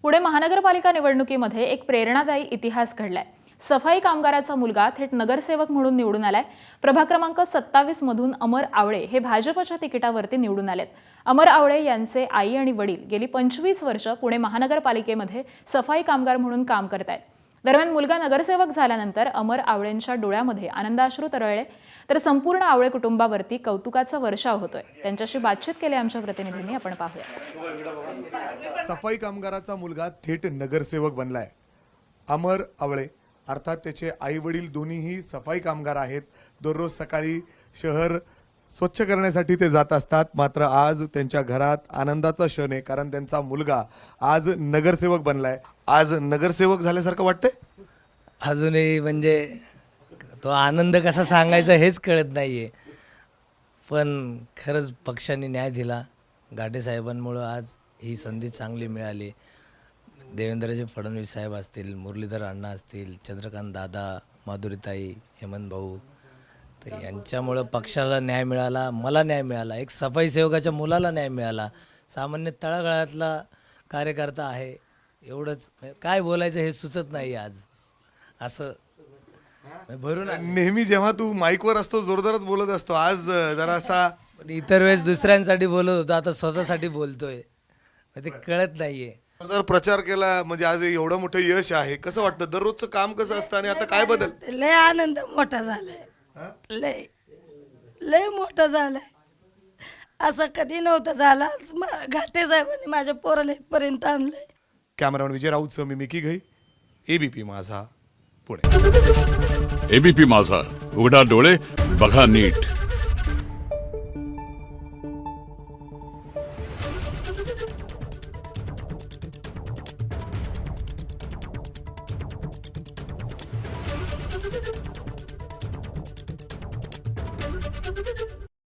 पुणे महानगरपालिका निवडणुकीमध्ये एक प्रेरणादायी इतिहास घडलाय। सफाई कामगाराचा मुलगा थेट नगरसेवक म्हणून निवडून आलाय। प्रभाग क्रमांक 27 मधून अमर आवळे हे भाजपच्या तिकिटावरती निवडून आलेत। अमर आवळे यांचे आई आणि वडील गेली 25 वर्ष पुणे महानगरपालिकेमध्ये सफाई कामगार म्हणून काम करतायत। दरम्यान मुलगा नगरसेवक झाल्यानंतर अमर आवळेंच्या डोळ्यामध्ये आनंदाश्रू तरळले, तर संपूर्ण आवळे कुटुंबावरती कौतुकाचा वर्षाव होतोय। त्यांच्याशी बातचीत केली आमच्या प्रतिनिधींनी, आपण पाहूया। सफाई कामगाराचा मुलगा थेट नगरसेवक बनलाय। अमर आवळे अर्थात त्याचे आई वडील दोन्हीही सफाई कामगार आहेत। दररोज सकाळी शहर स्वच्छ करण्यासाठी ते जात असतात, मात्र आज त्यांच्या घरात आनंदाचा क्षण आहे, कारण त्यांचा मुलगा आज नगरसेवक बनलाय। आज नगरसेवक झाल्यासारखं वाटतंय। अजूनही म्हणजे तो आनंद कसा सांगायचा हेच कळत नाहीये, पण खरंच पक्षाने न्याय दिला। घाटे साहेबांमुळे आज ही संधी चांगली मिळाली। देवेंद्रजी फडणवीस साहेब असतील, मुरलीधर अण्णा असतील, चंद्रकांत दादा, माधुरीताई, हेमंत भाऊ, तर यांच्यामुळं पक्षाला न्याय मिळाला, मला न्याय मिळाला, एक सफाई सेवकाच्या मुलाला न्याय मिळाला। सामान्य तळागाळातला कार्यकर्ता आहे, एवढंच काय बोलायचं हे सुचत नाही आज। असं भरून नेहमी जेव्हा तू माईकवर असतो जोरदारच बोलत असतो, आज जरासा इतर वेळेस दुसऱ्यांसाठी बोलत होतो, आता स्वतःसाठी बोलतोय, ते कळत नाहीये। जोरदार प्रचार केला, म्हणजे आज एवढं मोठं यश आहे। कसं वाटतं, दररोजचं काम कसं असतं आणि आता काय बदल? लय आनंद मोठा झालाय, लय लय मोठा झालाय। असं कधी नव्हतं झालं। आज घाटे साहेबांनी माझ्या पोराला इथपर्यंत आणलंय। कॅमेरामॅन विजय राऊतसह मी मिकी घई, एबीपी माझा, पुणे। एबीपी माझा, उघडा डोळे बघा नीट।